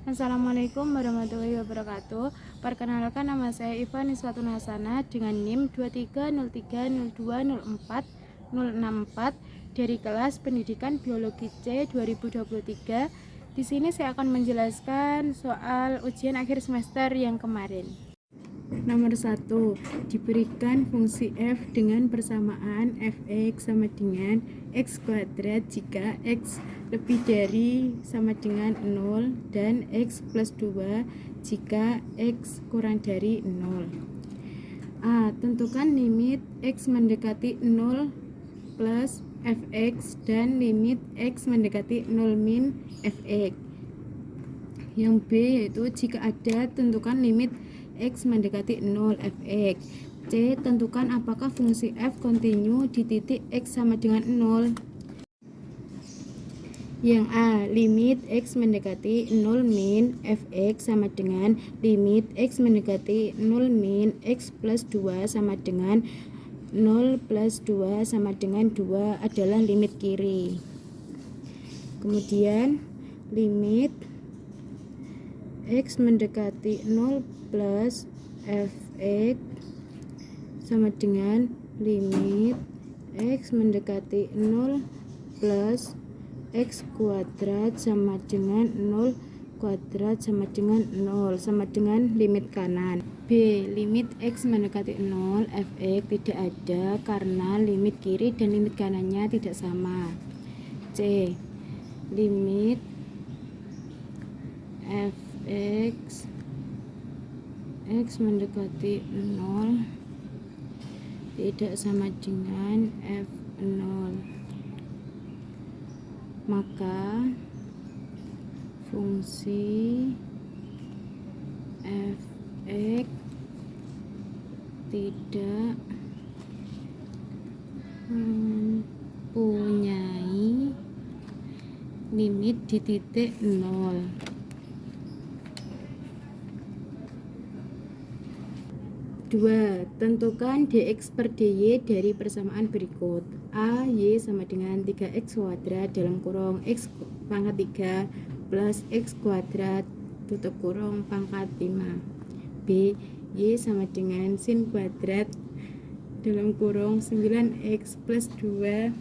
Assalamualaikum warahmatullahi wabarakatuh. Perkenalkan, nama saya Iva Niswatun Hasanah dengan NIM 2303020404 dari kelas Pendidikan Biologi C 2023. Di sini saya akan menjelaskan soal ujian akhir semester yang kemarin. Nomor 1, diberikan fungsi f dengan persamaan fx sama dengan x kuadrat jika x lebih dari sama dengan 0 dan x plus 2 jika x kurang dari 0. A. Tentukan limit x mendekati 0 plus fx dan limit x mendekati 0 min fx. Yang B yaitu jika ada, tentukan limit x mendekati 0 fx. C. Tentukan apakah fungsi f kontinu di titik x sama dengan 0. Yang A. Limit x mendekati 0 min fx sama dengan limit x mendekati 0 min x plus 2 sama dengan 0 plus 2 sama dengan 2 adalah limit kiri. Kemudian limit x mendekati 0 plus fx sama dengan limit x mendekati 0 plus x kuadrat sama dengan 0 kuadrat sama dengan 0 sama dengan limit kanan. B. Limit x mendekati 0 fx tidak ada karena limit kiri dan limit kanannya tidak sama. C. Limit fx x mendekati 0 tidak sama dengan f0, maka fungsi fx tidak mempunyai limit di titik 0. Dua, tentukan dx per dy dari persamaan berikut. A, y sama dengan 3x kuadrat dalam kurung x pangkat 3 plus x kuadrat tutup kurung pangkat 5. B, y sama dengan sin kuadrat dalam kurung 9x plus 2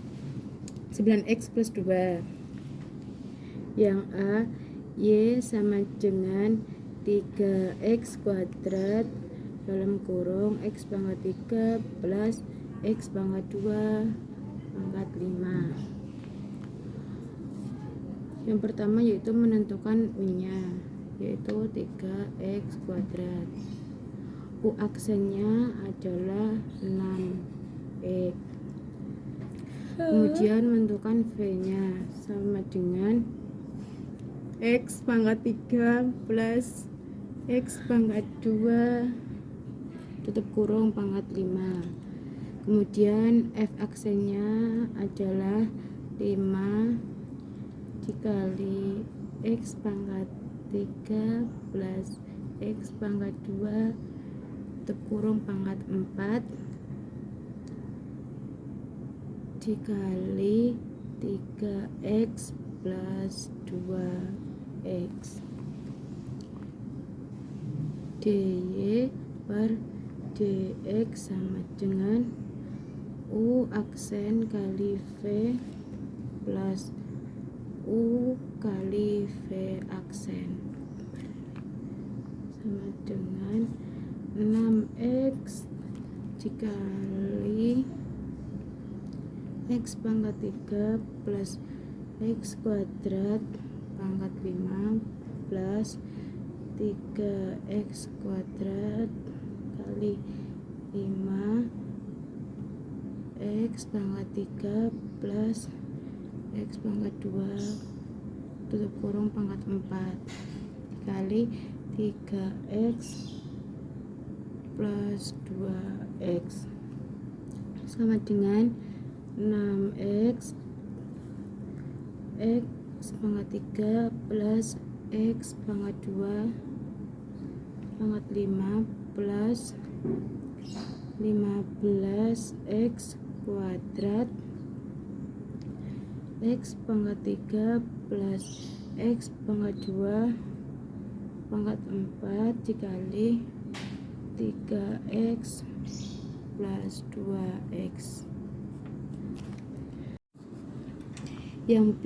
Yang A, y sama dengan 3x kuadrat dalam kurung x pangkat 3 plus x pangkat 2 pangkat 5. Yang pertama yaitu menentukan u-nya, yaitu 3x kuadrat. U aksennya adalah 6x. Kemudian menentukan v-nya sama dengan x pangkat 3 plus x pangkat 2 tutup kurung pangkat 5. Kemudian f aksennya adalah 5 dikali x pangkat 3 plus x pangkat 2 tutup kurung pangkat 4 dikali 3x plus 2x dy per dx sama dengan u aksen kali v plus u kali v aksen sama dengan 6x dikali x pangkat 3 plus x kuadrat pangkat 5 plus 3x kuadrat kali 5 x pangkat 3 plus x pangkat 2 tutup kurung pangkat 4 kali 3x plus 2x sama dengan 6x x pangkat 3 plus x pangkat 2 pangkat 5 plus 15x kuadrat x pangkat 3 plus x pangkat 2 pangkat 4 dikali 3x plus 2x. Yang B,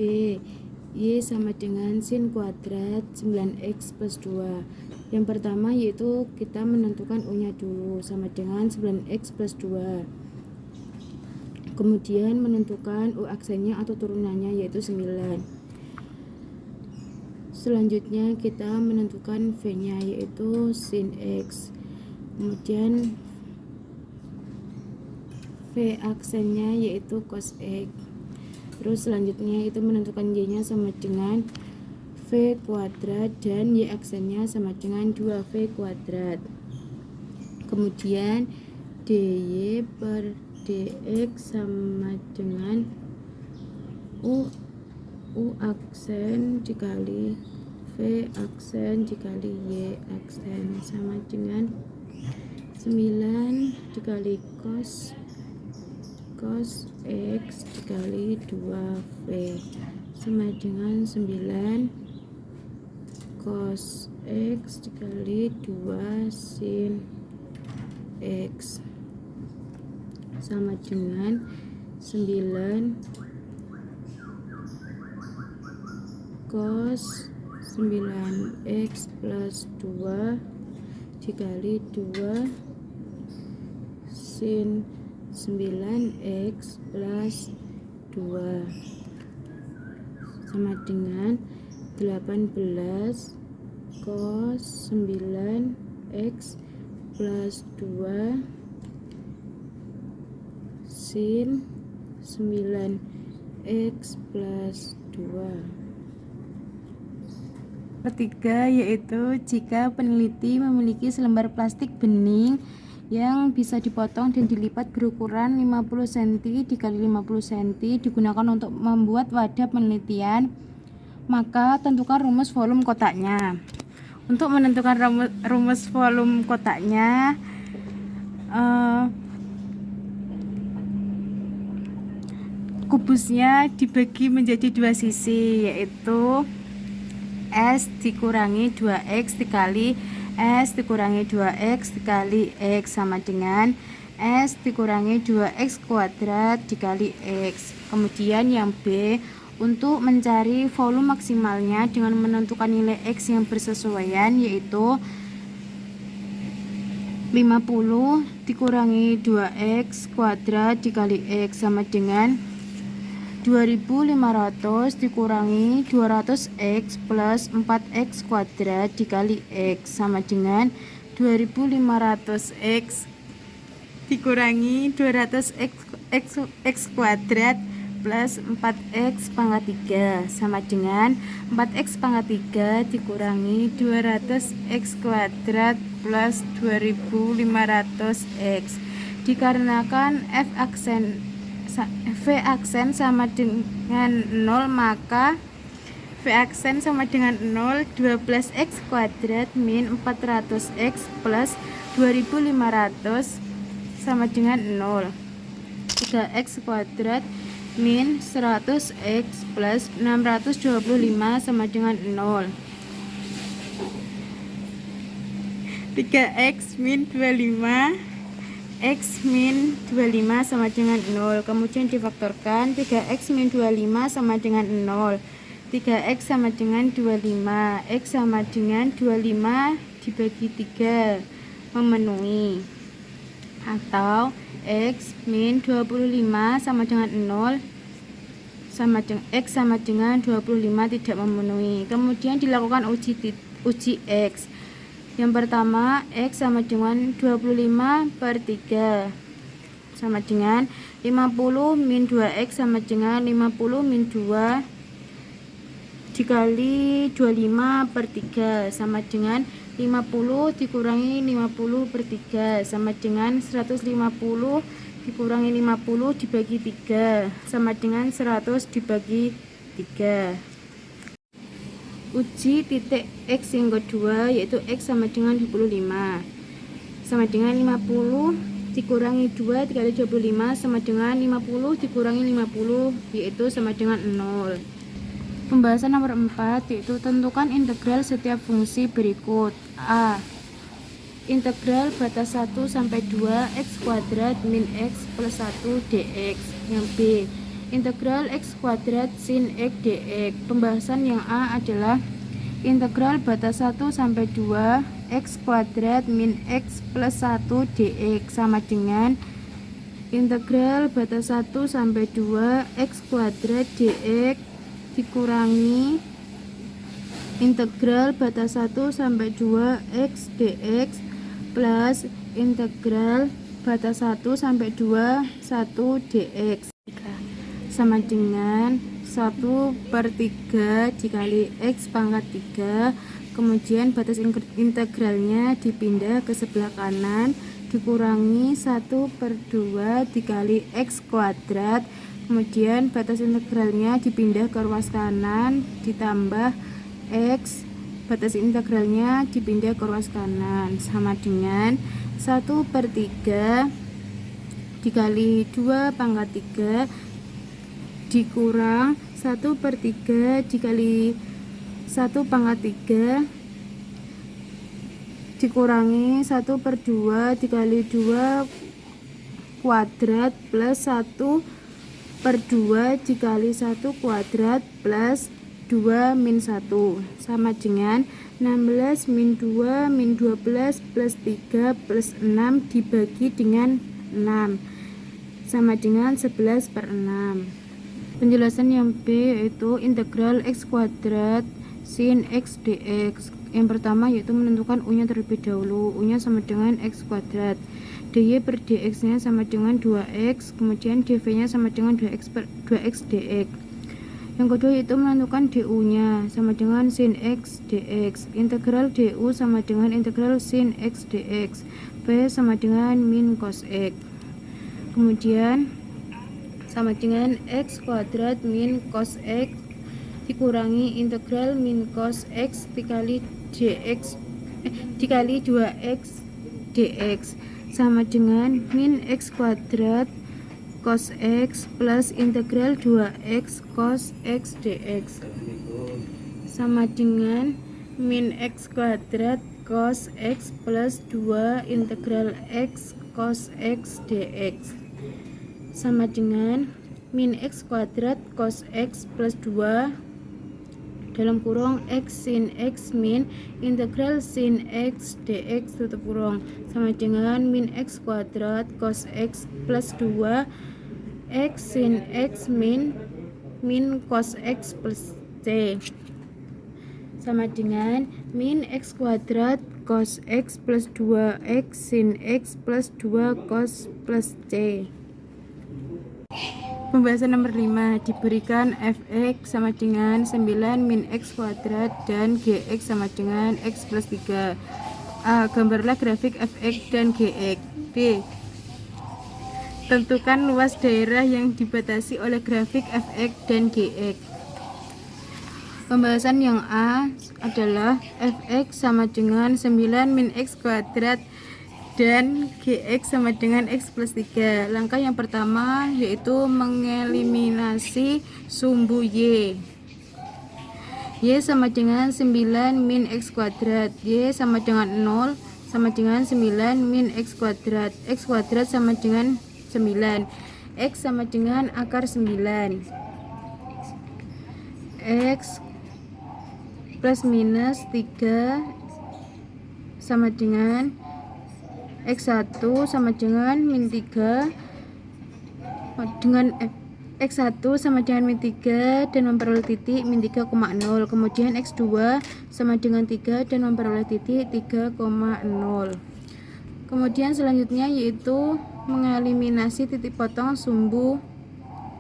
Y sama dengan sin kuadrat 9x plus 2. Yang pertama yaitu kita menentukan U nya dulu, sama dengan 9x plus 2. Kemudian menentukan U aksennya atau turunannya yaitu 9. Selanjutnya kita menentukan V nya yaitu sin X. Kemudian V aksennya yaitu cos X. Terus selanjutnya itu menentukan Y nya sama dengan V kuadrat dan Y aksennya sama dengan 2V kuadrat. Kemudian DY per DX sama dengan U aksen dikali V aksen dikali Y aksen sama dengan 9 dikali cos X dikali 2V sama dengan 9 cos X dikali 2 sin X sama dengan 9 cos 9x plus 2 dikali 2 sin 9x plus 2 sama dengan 18 cos 9x plus 2 sin 9x plus 2. Ketiga yaitu jika peneliti memiliki selembar plastik bening yang bisa dipotong dan dilipat berukuran 50 cm dikali 50 cm digunakan untuk membuat wadah penelitian, maka tentukan rumus volume kotaknya. Untuk menentukan rumus volume kotaknya, kubusnya dibagi menjadi dua sisi, yaitu S dikurangi 2X dikali S dikurangi 2X dikali X sama dengan S dikurangi 2X kuadrat dikali X. Kemudian yang B, untuk mencari volume maksimalnya dengan menentukan nilai X yang bersesuaian, yaitu 50 dikurangi 2X kuadrat dikali X sama dengan 2500 dikurangi 200x plus 4x kuadrat dikali x sama dengan 2500x dikurangi 200x x kuadrat plus 4x pangkat 3 sama dengan 4x pangkat 3 dikurangi 200x kuadrat plus 2500x. Dikarenakan V aksen sama dengan 0, maka V aksen sama dengan 0. 12x kuadrat min 400x plus 2500 sama dengan 0. 3x kuadrat min 100x plus 625 sama dengan 0. 3x min 25 X min 25 sama dengan 0. Kemudian difaktorkan 3x min 25 sama dengan 0. 3x sama dengan 25. X sama dengan 25 dibagi 3 memenuhi. Atau X min 25 sama dengan 0 sama dengan X sama dengan 25 tidak memenuhi. Kemudian dilakukan uji X. Yang pertama, X sama dengan 25 per 3 sama dengan 50 min 2X sama dengan 50 min 2 dikali 25 per 3 sama dengan 50 dikurangi 50 per 3 sama dengan 150 dikurangi 50 dibagi 3 sama dengan 100 dibagi 3. Uji titik X yang kedua, yaitu X sama dengan 25 sama dengan 50 dikurangi 2 dikali 25 sama dengan 50 dikurangi 50, yaitu sama dengan 0. Pembahasan nomor 4 yaitu tentukan integral setiap fungsi berikut. A. Integral batas 1 sampai 2 x kuadrat min x plus 1 dx. Yang B. Integral x kuadrat sin x dx. Pembahasan yang A adalah integral batas 1 sampai 2 x kuadrat min x plus 1 dx sama dengan integral batas 1 sampai 2 x kuadrat dx dikurangi integral batas 1 sampai 2 x dx plus integral batas 1 sampai 2 1 dx sama dengan 1/3 dikali x pangkat 3, kemudian batas integralnya dipindah ke sebelah kanan dikurangi 1/2 dikali x kuadrat, kemudian batas integralnya dipindah ke ruas kanan ditambah x, batas integralnya dipindah ke ruas kanan sama dengan 1/3 dikali 2 pangkat 3 dikurang 1/3 dikali 1 pangkat 3 dikurangi 1/2 dikali 2 kuadrat plus 1/2 dikali 1 kuadrat plus 2 min 1 sama dengan 16 min 2 min 12 plus 3 plus 6 dibagi dengan 6 sama dengan 11/6. Penjelasan yang B yaitu integral x kuadrat sin x dx. Yang pertama yaitu menentukan u nya terlebih dahulu. U nya sama dengan x kuadrat, dy per dx nya sama dengan 2x, kemudian dv nya sama dengan 2x dx. Yang kedua yaitu menentukan du nya sama dengan sin x dx. Integral du sama dengan integral sin x dx. V sama dengan min cos x, kemudian sama dengan x kuadrat min cos x dikurangi integral min cos x dikali dx dikali 2x dx sama dengan min x kuadrat cos x plus integral 2x cos x dx sama dengan min x kuadrat cos x plus 2 integral x cos x dx sama dengan min x kuadrat cos x plus 2 dalam kurung x sin x min integral sin x dx tutup kurung sama dengan min x kuadrat cos x plus 2 x sin x min cos x plus c sama dengan min x kuadrat cos x plus 2 x sin x plus 2 cos plus c. Pembahasan nomor 5 diberikan fx sama dengan 9 min x kuadrat dan gx sama dengan x plus 3. A. Gambarlah grafik fx dan gx. B. Tentukan luas daerah yang dibatasi oleh grafik fx dan gx. Pembahasan yang A adalah fx sama dengan 9 min x kuadrat dan gx sama dengan x plus 3. Langkah yang pertama yaitu mengeliminasi sumbu y. Y sama dengan 9 min x kuadrat. Y sama dengan 0 sama dengan 9 min x kuadrat. X kuadrat sama dengan 9. X sama dengan akar 9. X plus minus 3 sama dengan X1 sama dengan min 3 dengan X1 sama dengan min 3 dan memperoleh titik min 3,0. Kemudian X2 sama dengan 3 dan memperoleh titik 3,0. Kemudian selanjutnya yaitu mengeliminasi titik potong sumbu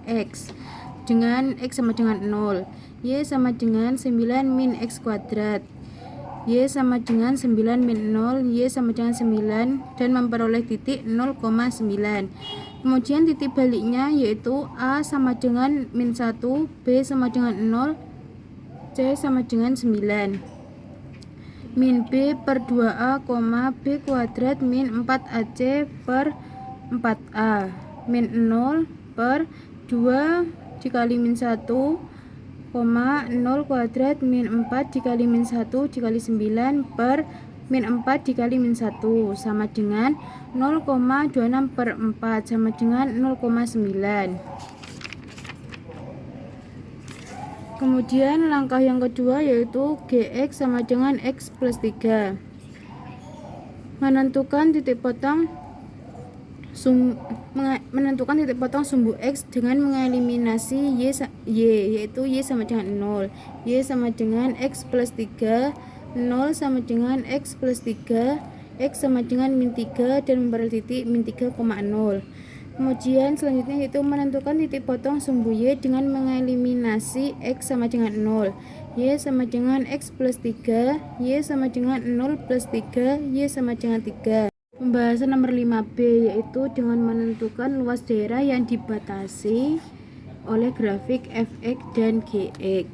X dengan X sama dengan 0. Y sama dengan 9 min X kuadrat. Y sama dengan 9 min 0, Y sama dengan 9 dan memperoleh titik 0,9. Kemudian titik baliknya yaitu A sama dengan min 1, B sama dengan 0, C sama dengan 9. Min B per 2A, B kuadrat min 4AC per 4A. Min 0 per 2 dikali min 1 0 kuadrat min 4 dikali min 1 dikali 9 per min 4 dikali min 1 sama dengan 0,26 per 4 sama dengan 0,9. Kemudian langkah yang kedua yaitu Gx sama dengan X plus 3. Menentukan titik potong sumbu X dengan mengeliminasi yaitu Y sama dengan 0. Y sama dengan X plus 3, 0 sama dengan X plus 3, X sama dengan min 3 dan memperoleh titik min 3,0. Kemudian selanjutnya yaitu menentukan titik potong sumbu Y dengan mengeliminasi X sama dengan 0. Y sama dengan X plus 3, Y sama dengan 0 plus 3, Y sama dengan 3. Pembahasan nomor 5B yaitu dengan menentukan luas daerah yang dibatasi oleh grafik fx dan gx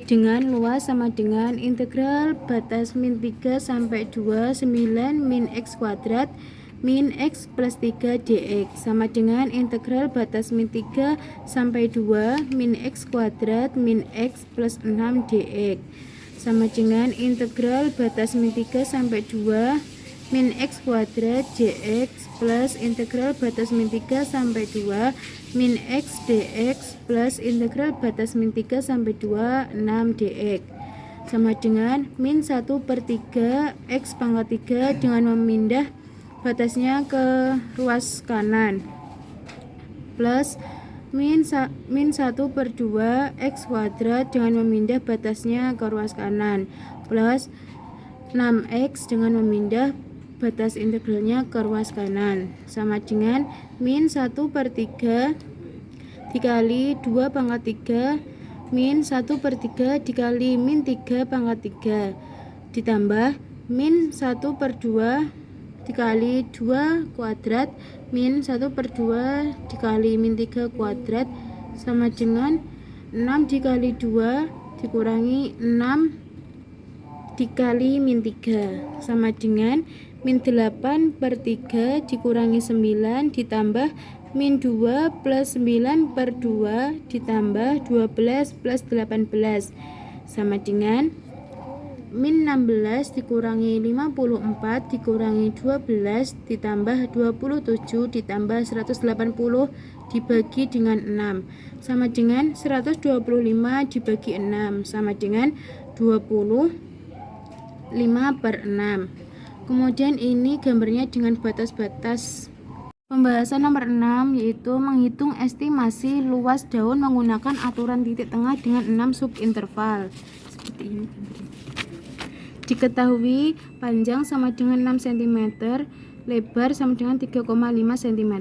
dengan luas sama dengan integral batas min 3 sampai 2 9 min x kuadrat min x plus 3 dx sama dengan integral batas min 3 sampai 2 min x kuadrat min x plus 6 dx sama dengan integral batas min 3 sampai 2 min x kuadrat dx plus integral batas min 3 sampai 2 min x dx plus integral batas min 3 sampai 2 6 dx sama dengan min 1 per 3 x pangkat 3 dengan memindah batasnya ke ruas kanan plus min 1 per 2 x kuadrat dengan memindah batasnya ke ruas kanan plus 6x dengan memindah batas integralnya ke ruas kanan sama dengan min 1 per 3 dikali 2 pangkat 3 min 1 per 3 dikali min 3 pangkat 3 ditambah min 1 per 2 dikali 2 kuadrat min 1 per 2 dikali min 3 kuadrat sama dengan 6 dikali 2 dikurangi 6 dikali min 3 sama dengan min 8 per 3 dikurangi 9 ditambah min 2 plus 9 per 2 ditambah 12 plus 18 sama dengan min 16 dikurangi 54 dikurangi 12 ditambah 27 ditambah 180 dibagi dengan 6 sama dengan 125 dibagi 6 sama dengan 25 per 6. Kemudian ini gambarnya dengan batas-batas. Pembahasan nomor 6 yaitu menghitung estimasi luas daun menggunakan aturan titik tengah dengan 6 subinterval. Seperti ini. Diketahui panjang sama dengan 6 cm, lebar sama dengan 3,5 cm.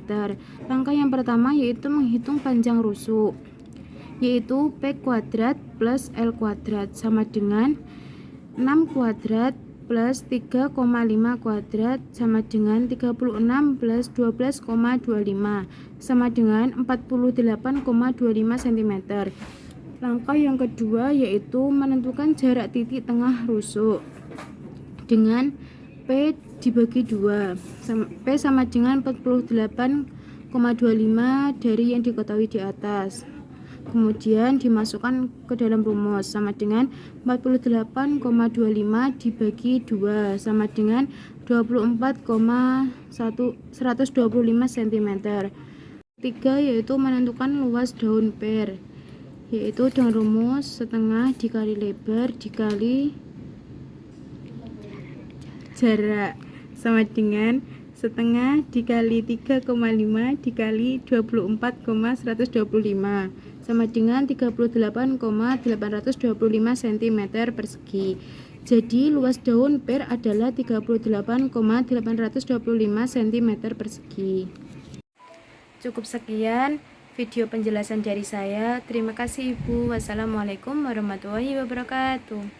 Langkah yang pertama yaitu menghitung panjang rusuk, yaitu P kuadrat plus L kuadrat sama dengan 6 kuadrat plus 3,5 kuadrat sama dengan 36 plus 12,25 sama dengan 48,25 cm. Langkah yang kedua yaitu menentukan jarak titik tengah rusuk dengan P dibagi 2. P sama dengan 48,25 dari yang diketahui di atas. Kemudian dimasukkan ke dalam rumus sama dengan 48,25 dibagi 2 sama dengan 24,125 cm. Ketiga yaitu menentukan luas daun per, yaitu dengan rumus setengah dikali lebar dikali jarak sama dengan setengah dikali 3,5 dikali 24,125 sama dengan 38,825 cm persegi. Jadi luas daun per adalah 38,825 cm persegi. Cukup sekian video penjelasan dari saya. Terima kasih Ibu. Wassalamualaikum warahmatullahi wabarakatuh.